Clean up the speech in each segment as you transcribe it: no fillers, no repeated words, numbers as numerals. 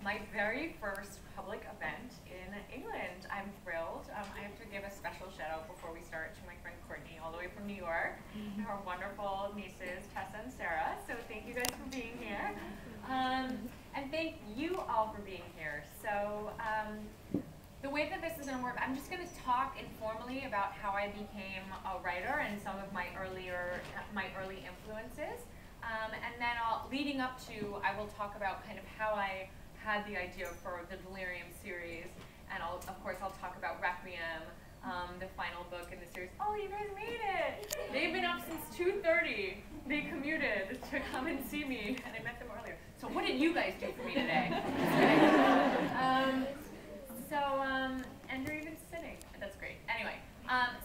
my very first public event in England. I'm thrilled. I have to give a special shout out before we start to my friend Courtney, all the way from New York, and her wonderful nieces, Tessa and Sarah. So thank you guys for being here. And thank you all for being here. So the way that this is going to work, I'm just going to talk informally about how I became a writer and some of my early influences. And then leading up to, I will talk about kind of how I had the idea for the Delirium series, and of course I'll talk about Requiem, the final book in the series. Oh, you guys made it! They've been up since 2:30. They commuted to come and see me, and I met them earlier. So what did you guys do for me today? And they're even sitting. That's great. Anyway,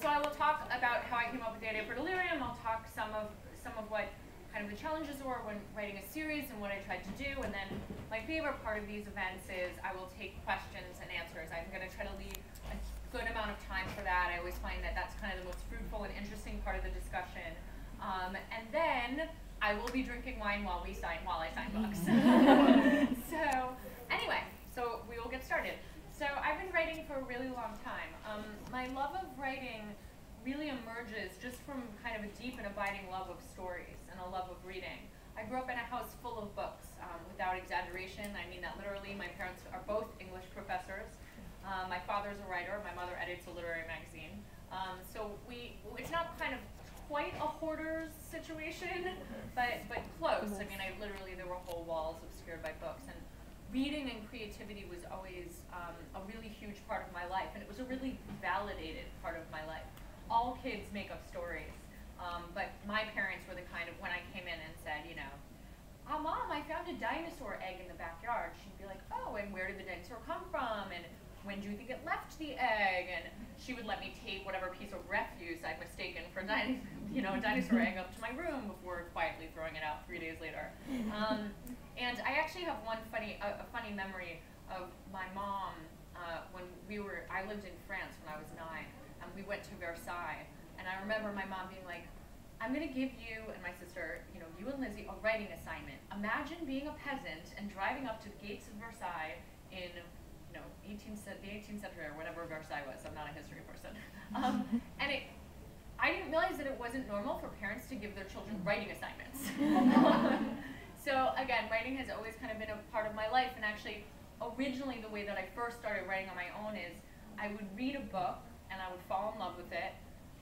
so I will talk about how I came up with the idea for Delirium. I'll talk some of what kind of the challenges were when writing a series and what I tried to do. And then my favorite part of these events is I will take questions and answers. I'm going to try to leave a good amount of time for that. I always find that that's kind of the most fruitful and interesting part of the discussion. And then I will be drinking wine while I sign books. So anyway, so we will get started. So I've been writing for a really long time. My love of writing really emerges just from kind of a deep and abiding love of stories and a love of reading. I grew up in a house full of books, without exaggeration. I mean that literally. My parents are both English professors. My father's a writer. My mother edits a literary magazine. So it's not kind of quite a hoarder's situation, but close. I mean, there were whole walls obscured by books. And reading and creativity was always a really huge part of my life, and it was a really validated part of my life. All kids make up stories, but my parents were the kind of, when I came in and said, you know, Mom, I found a dinosaur egg in the backyard, she'd be like, oh, and where did the dinosaur come from? And when do you think it left the egg? And she would let me take whatever piece of refuse I'd mistaken for a dinosaur egg up to my room before quietly throwing it out 3 days later. And I actually have one a funny memory of my mom when I lived in France when I was 9, and we went to Versailles, and I remember my mom being like, I'm going to give you and my sister, you and Lizzie, a writing assignment. Imagine being a peasant and driving up to the gates of Versailles in the 18th century or whatever Versailles was. I'm not a history person. And I didn't realize that it wasn't normal for parents to give their children writing assignments. So again, writing has always kind of been a part of my life, and actually, originally the way that I first started writing on my own is I would read a book and I would fall in love with it,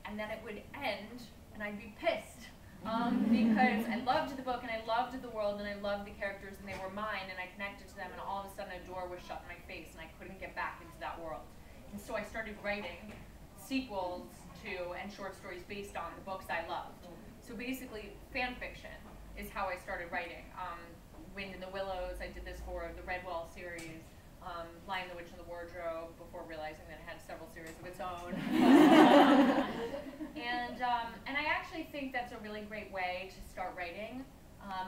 and then it would end and I'd be pissed because I loved the book and I loved the world and I loved the characters and they were mine and I connected to them, and all of a sudden a door was shut in my face and I couldn't get back into that world. And so I started writing sequels to and short stories based on the books I loved. So basically, fan fiction is how I started writing. Wind in the Willows, I did this for the Redwall series, Lion, the Witch, and the Wardrobe, before realizing that it had several series of its own. And I actually think that's a really great way to start writing,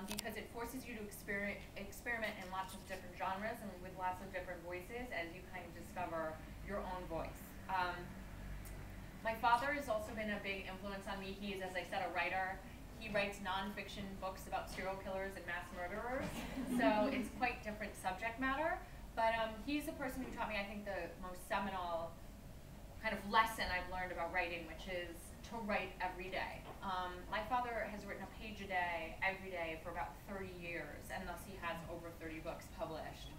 because it forces you to experiment in lots of different genres and with lots of different voices as you kind of discover your own voice. My father has also been a big influence on me. He is, as I said, a writer. He writes nonfiction books about serial killers and mass murderers, so it's quite different subject matter. But he's the person who taught me, I think, the most seminal kind of lesson I've learned about writing, which is to write every day. My father has written a page a day, every day, for about 30 years, and thus he has over 30 books published.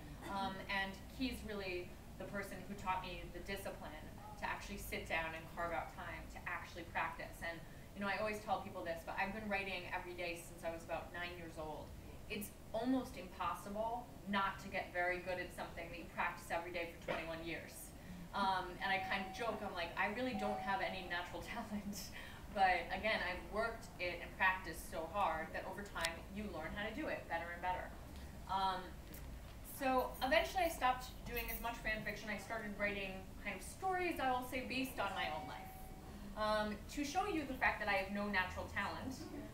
And he's really the person who taught me the discipline to actually sit down and carve out time to actually practice. And I always tell people this, but I've been writing every day since I was about 9 years old. It's almost impossible not to get very good at something that you practice every day for 21 years. And I kind of joke, I'm like, I really don't have any natural talent. But again, I've worked it and practiced so hard that over time you learn how to do it better and better. So eventually I stopped doing as much fan fiction. I started writing kind of stories, I will say, based on my own life. To show you the fact that I have no natural talent,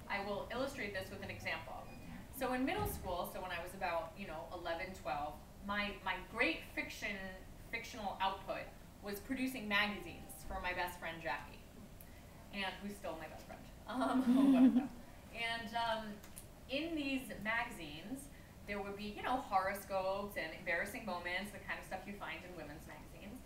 I will illustrate this with an example. So in middle school, so when I was about 11, 12, my great fictional output was producing magazines for my best friend Jackie, and who's still my best friend. And in these magazines, there would be, you know, horoscopes and embarrassing moments, the kind of stuff you find in women's magazines.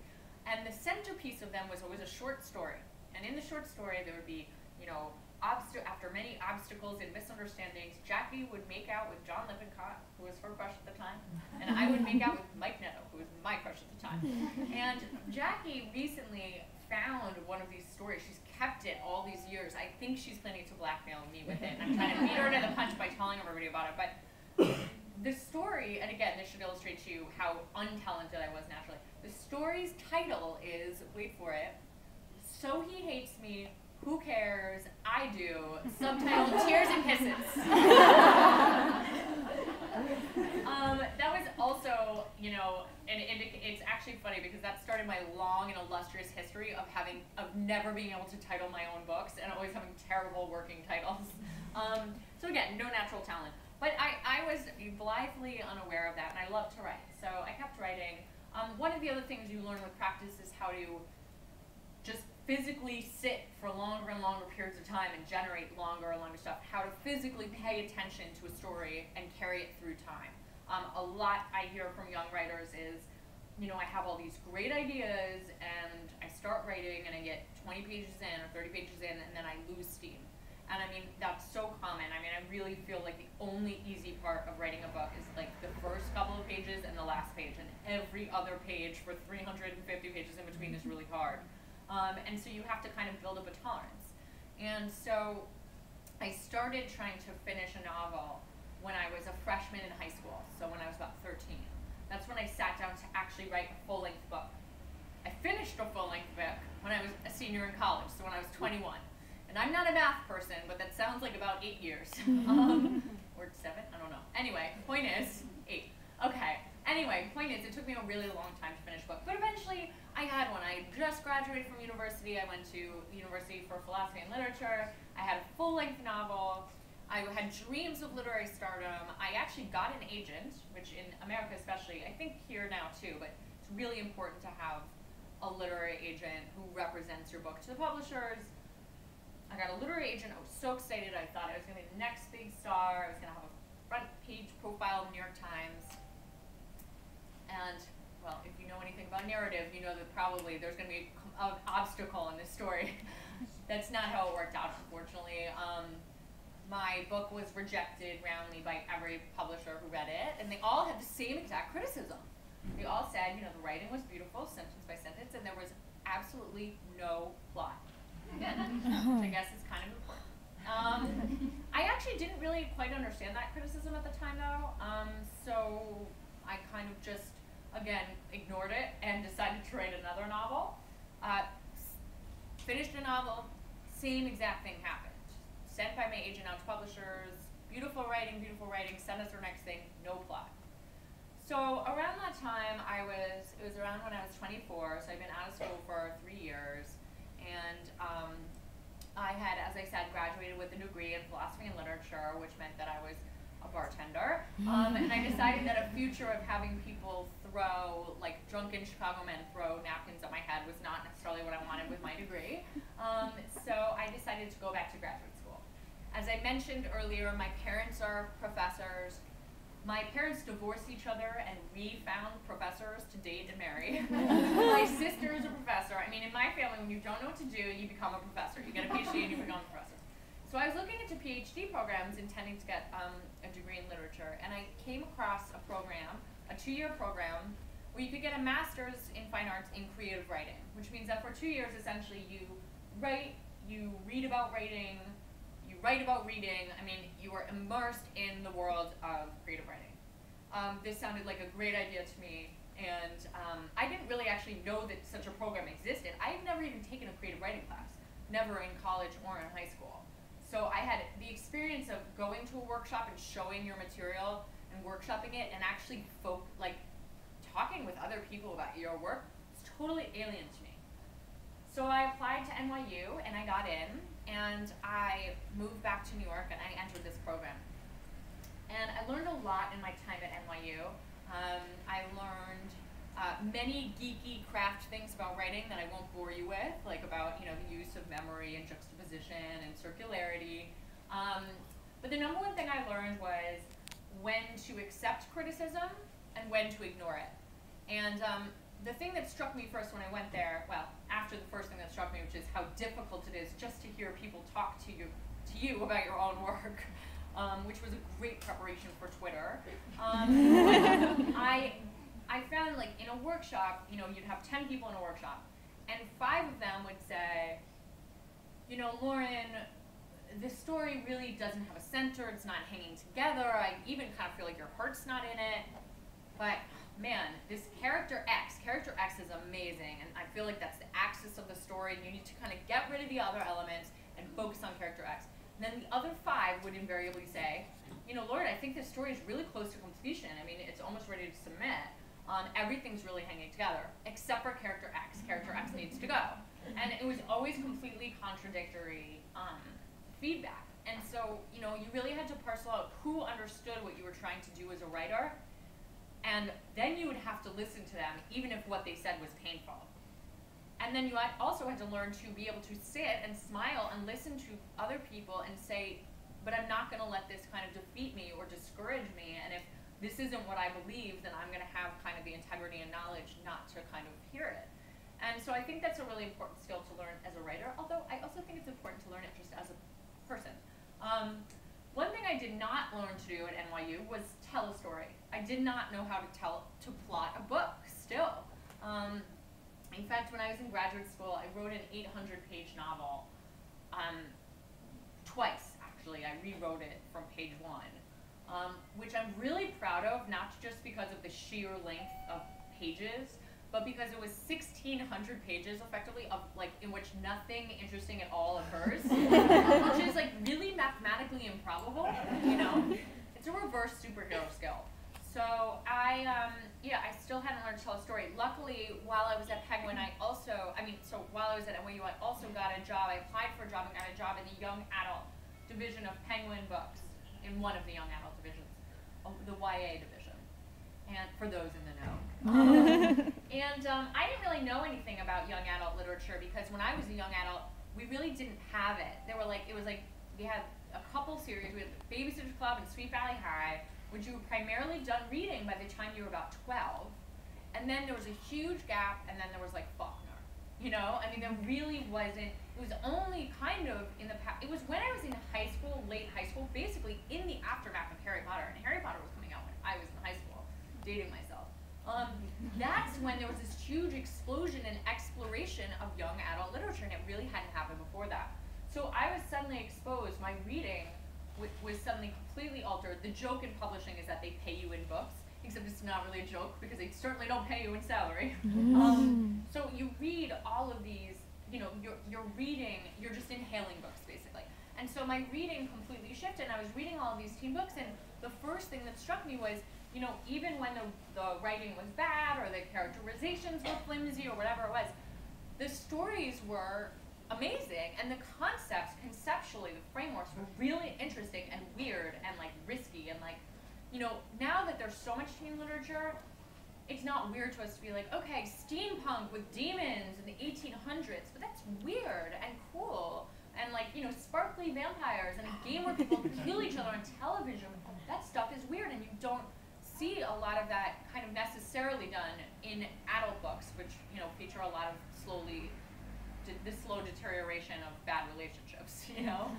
And the centerpiece of them was always a short story. And in the short story, there would be, you know, after many obstacles and misunderstandings, Jackie would make out with John Lippincott, who was her crush at the time, and I would make out with Mike Netto, who was my crush at the time. And Jackie recently found one of these stories. She's kept it all these years. I think she's planning to blackmail me with it. I'm trying to beat her to the punch by telling everybody about it. But the story, and again, this should illustrate to you how untalented I was naturally. The story's title is, wait for it, So He Hates Me, Who Cares? I Do. Subtitled Tears and Kisses. That was also, you know, and it's actually funny because that started my long and illustrious history of never being able to title my own books and always having terrible working titles. So again, no natural talent. But I was blithely unaware of that, and I love to write. So I kept writing. One of the other things you learn with practice is how to just physically sit for longer and longer periods of time and generate longer and longer stuff, how to physically pay attention to a story and carry it through time. A lot I hear from young writers is, you know, I have all these great ideas and I start writing and I get 20 pages in or 30 pages in and then I lose steam. And I mean, that's so common. I mean, I really feel like the only easy part of writing a book is like the first couple of pages and the last page, and every other page for 350 pages in between is really hard. And so you have to kind of build up a tolerance. And so I started trying to finish a novel when I was a freshman in high school, so when I was about 13. That's when I sat down to actually write a full-length book. I finished a full-length book when I was a senior in college, so when I was 21. And I'm not a math person, but that sounds like about 8 years. Or 7, I don't know. Anyway, point is, 8. Okay, anyway, point is, it took me a really long time to finish a book, but eventually I had one. I just graduated from university. I went to university for philosophy and literature. I had a full-length novel. I had dreams of literary stardom. I actually got an agent, which in America especially, I think here now too, but it's really important to have a literary agent who represents your book to the publishers. I got a literary agent. I was so excited. I thought I was going to be the next big star. I was going to have a front page profile in the New York Times. And, well, if you know anything about narrative, you know that probably there's going to be an obstacle in this story. That's not how it worked out, unfortunately. My book was rejected roundly by every publisher who read it, and they all had the same exact criticism. They all said, you know, the writing was beautiful, sentence by sentence, and there was absolutely no plot. Which I guess is kind of important. I actually didn't really quite understand that criticism at the time, though, so I kind of just, again, ignored it and decided to write another novel. Finished a novel, same exact thing happened. Sent by my agent out to publishers, beautiful writing, send us our next thing, no plot. So around that time, it was around when I was 24, so I'd been out of school for 3 years. And I had, as I said, graduated with a degree in philosophy and literature, which meant that I was a bartender. And I decided that a future of having people throw, like drunken Chicago men throw napkins at my head was not necessarily what I wanted with my degree. So I decided to go back to graduate school. As I mentioned earlier, my parents are professors. My parents divorced each other and re-found professors to date and marry. My sister is a professor. I mean, in my family, when you don't know what to do, you become a professor. You get a PhD and you become a professor. So I was looking into PhD programs, intending to get a degree in literature, and I came across a program, a 2-year program, where you could get a master's in fine arts in creative writing, which means that for 2 years, essentially, you write, you read about writing, you write about reading. I mean, you were immersed in the world of creative writing. This sounded like a great idea to me, and I didn't really actually know that such a program existed. I had never even taken a creative writing class, never in college or in high school. So I had the experience of going to a workshop and showing your material and workshopping it and actually talking with other people about your work. It's totally alien to me. So I applied to NYU and I got in, and I moved back to New York and I entered this program. And I learned a lot in my time at NYU. I learned many geeky craft things about writing that I won't bore you with, like about the use of memory and juxtaposition and circularity. But the number one thing I learned was when to accept criticism and when to ignore it. And the thing that struck me first when I went there, well, after the first thing that struck me, which is how difficult it is just to hear people talk to you about your own work, which was a great preparation for Twitter. I found, like, in a workshop, you know, you'd have 10 people in a workshop, and 5 of them would say, you know, Lauren, this story really doesn't have a center, it's not hanging together, I even kind of feel like your heart's not in it, but man, this character X is amazing, and I feel like that's the axis of the story, and you need to kind of get rid of the other elements and focus on character X. And then the other 5 would invariably say, you know, Lauren, I think this story is really close to completion. I mean, it's almost ready to submit. Everything's really hanging together, except for character X. Character X needs to go. And it was always completely contradictory feedback. And so, you know, you really had to parcel out who understood what you were trying to do as a writer, and then you would have to listen to them, even if what they said was painful. And then you also had to learn to be able to sit and smile and listen to other people and say, but I'm not going to let this kind of defeat me or discourage me, and if this isn't what I believe, then I'm going to have kind of the integrity and knowledge not to kind of hear it. And so I think that's a really important skill to learn as a writer, although I also think it's important to learn it just as a person. One thing I did not learn to do at NYU was tell a story. I did not know how to plot a book still. In fact, when I was in graduate school, I wrote an 800-page novel. Twice, actually. I rewrote it from page 1. Which I'm really proud of, not just because of the sheer length of pages, but because it was 1,600 pages, effectively, of like in which nothing interesting at all occurs, which is like really mathematically improbable. You know, it's a reverse superhero skill. So I still hadn't learned to tell a story. Luckily, while I was at Penguin, while I was at NYU, I also got a job. I applied for a job and got a job in the young adult division of Penguin Books, in one of the young adult divisions, the YA division, and for those in the know. I didn't really know anything about young adult literature because when I was a young adult, we really didn't have it. We had a couple series. We had Babysitter's Club and Sweet Valley High, which you were primarily done reading by the time you were about 12. And then there was a huge gap, and then there was like Faulkner. You know, I mean, there really wasn't. It was only kind of in the past. It was when I was in high school, late high school, basically in the aftermath of Harry Potter. And Harry Potter was coming out when I was in high school, dating myself. That's when there was this huge explosion and exploration of young adult literature, and it really hadn't happened before that. So I was suddenly exposed. My reading was suddenly completely altered. The joke in publishing is that they pay you in books, except it's not really a joke because they certainly don't pay you in salary. So you read all of these, you know, you're reading, you're just inhaling books basically. And so my reading completely shifted, and I was reading all of these teen books, and the first thing that struck me was, you know, even when the writing was bad or the characterizations were flimsy or whatever it was, the stories were amazing, and the concepts, conceptually, the frameworks were really interesting and weird and like risky, and like, you know, now that there's so much teen literature, it's not weird to us to be like, okay, steampunk with demons in the 1800s, but that's weird and cool, and like, you know, sparkly vampires and a game where people kill each other on television, that stuff is weird, and you don't see a lot of that kind of necessarily done in adult books, which, you know, feature a lot of the slow deterioration of bad relationships, you know?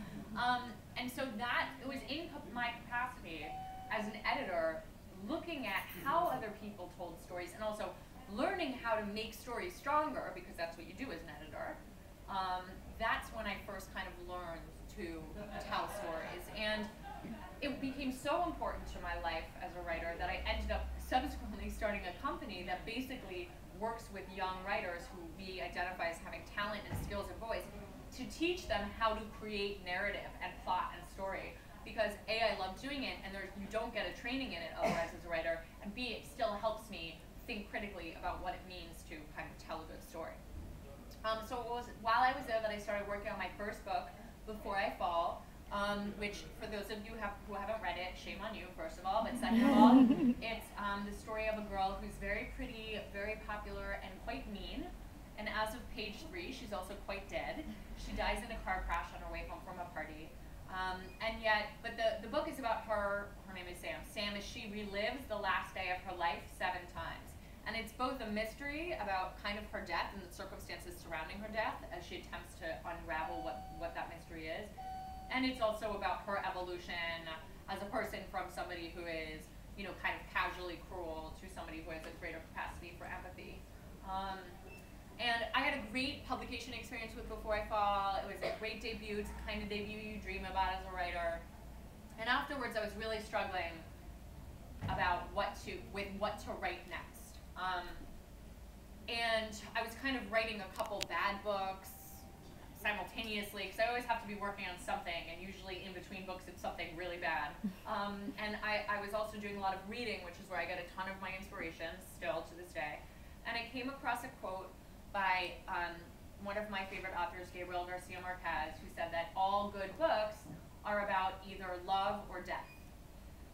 And so that, it was in my capacity as an editor, looking at how other people told stories, and also learning how to make stories stronger, because that's what you do as an editor. That's when I first kind of learned to tell stories. And it became so important to my life as a writer that I ended up subsequently starting a company that basically works with young writers who we identify as having talent and skills and voice to teach them how to create narrative and plot and story. Because A, I love doing it, and you don't get a training in it otherwise as a writer, and B, it still helps me think critically about what it means to kind of tell a good story. So it was while I was there that I started working on my first book, Before I Fall, which for those of you who haven't read it, shame on you, first of all, but second of all, it's the story of a girl who's very pretty, very popular, and quite mean. And as of page 3, she's also quite dead. She dies in a car crash on her way home from a party. But the book is about her name is Sam. Sam, as she relives the last day of her life 7 times. And it's both a mystery about kind of her death and the circumstances surrounding her death as she attempts to unravel what that mystery is. And it's also about her evolution as a person from somebody who is, you know, kind of casually cruel to somebody who has a greater capacity for empathy. And I had a great publication experience with Before I Fall. It was a great debut. It's the kind of debut you dream about as a writer. And afterwards, I was really struggling about what to write next. And I was kind of writing a couple bad books simultaneously, because I always have to be working on something, and usually in between books it's something really bad. And I was also doing a lot of reading, which is where I get a ton of my inspiration still to this day. And I came across a quote by one of my favorite authors, Gabriel Garcia Marquez, who said that all good books are about either love or death.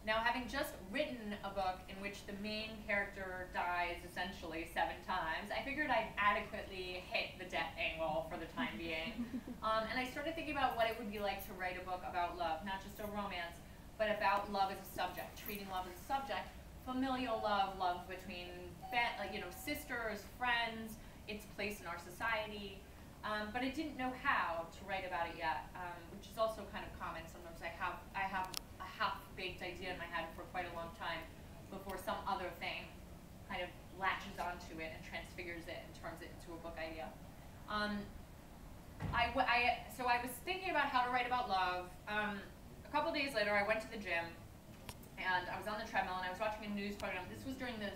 Now, having just written a book in which the main character dies essentially 7 times, I figured I'd adequately hit the death angle for the time being. And I started thinking about what it would be like to write a book about love, not just a romance, but about love as a subject, treating love as a subject, familial love, love between sisters, friends, its place in our society. But I didn't know how to write about it yet, which is also kind of common. Sometimes I have a half-baked idea in my head for quite a long time before some other thing kind of latches onto it and transfigures it and turns it into a book idea. So I was thinking about how to write about love. A couple days later, I went to the gym, and I was on the treadmill, and I was watching a news program. This was during the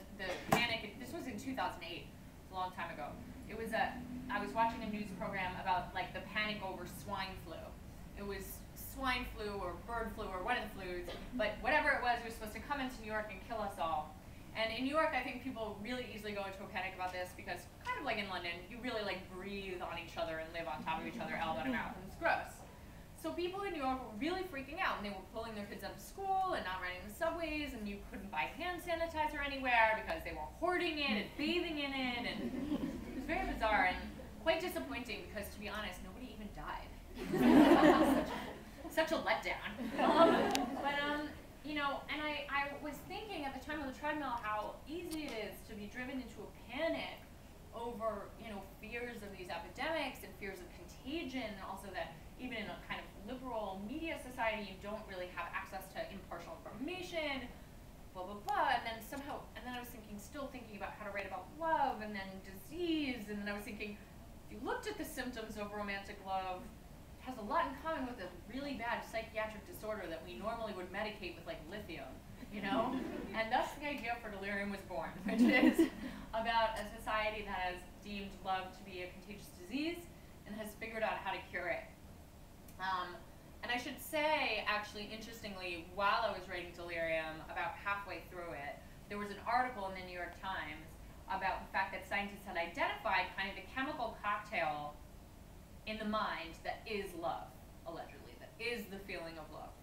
panic. This was in 2008, a long time ago. I was watching a news program about like the panic over swine flu. It was swine flu or bird flu or one of the flus, but whatever it was supposed to come into New York and kill us all. And in New York, I think people really easily go into a panic about this because, kind of like in London, you really like breathe on each other and live on top of each other, elbow to mouth, and it's gross. So people in New York were really freaking out, and they were pulling their kids out of school and not riding the subways, and you couldn't buy hand sanitizer anywhere because they were hoarding it and bathing in it, and it was very bizarre and quite disappointing because, to be honest, nobody even died. Such a letdown. And I was thinking at the time on the treadmill how easy it is to be driven into a panic over, fears of these epidemics and fears of contagion, and also that even in a kind of liberal media society, you don't really have access to impartial information, blah, blah, blah. And then I was still thinking about how to write about love and then disease, and then I was thinking, if you looked at the symptoms of romantic love, has a lot in common with a really bad psychiatric disorder that we normally would medicate with like lithium, And thus the idea for Delirium was born, which is about a society that has deemed love to be a contagious disease and has figured out how to cure it. And I should say, actually, interestingly, while I was writing Delirium, about halfway through it, there was an article in the New York Times about the fact that scientists had identified kind of the chemical cocktail in the mind that is love, allegedly, that is the feeling of love.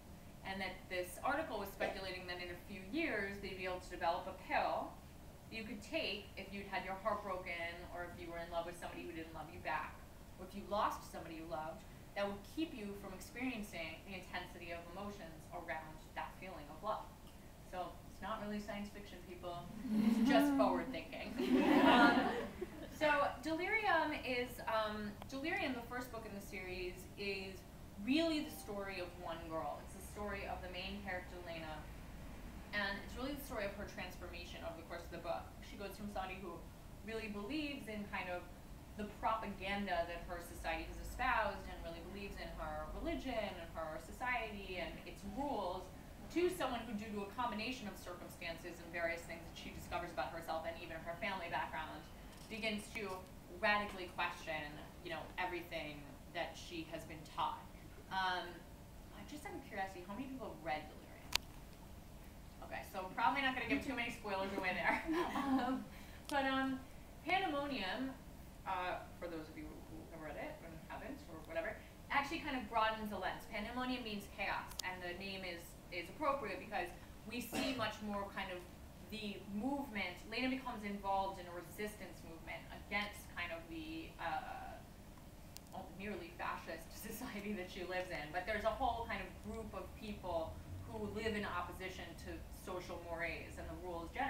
And that this article was speculating that in a few years they'd be able to develop a pill you could take if you'd had your heart broken, or if you were in love with somebody who didn't love you back, or if you lost somebody you loved, that would keep you from experiencing the intensity of emotions around that feeling of love. So it's not really science fiction, people. It's just forward thinking. So Delirium, the first book in the series, is really the story of one girl. It's the story of the main character, Lena, and it's really the story of her transformation over the course of the book. She goes from somebody who really believes in kind of the propaganda that her society has espoused and really believes in her religion and her society and its rules, to someone who, due to a combination of circumstances and various things that she discovers about herself and even her family background, begins to radically question, everything that she has been taught. Just out of curiosity, how many people have read Delirium? Okay, so I'm probably not going to give too many spoilers away there. But Pandemonium, for those of you who have read it and haven't, or whatever, actually kind of broadens the lens. Pandemonium means chaos, and the name is appropriate because we see much more kind of the movement. Lena becomes involved in a resistance movement against kind of the nearly fascist society that she lives in, but there's a whole kind of group of people who live in opposition to social mores and the rules generally.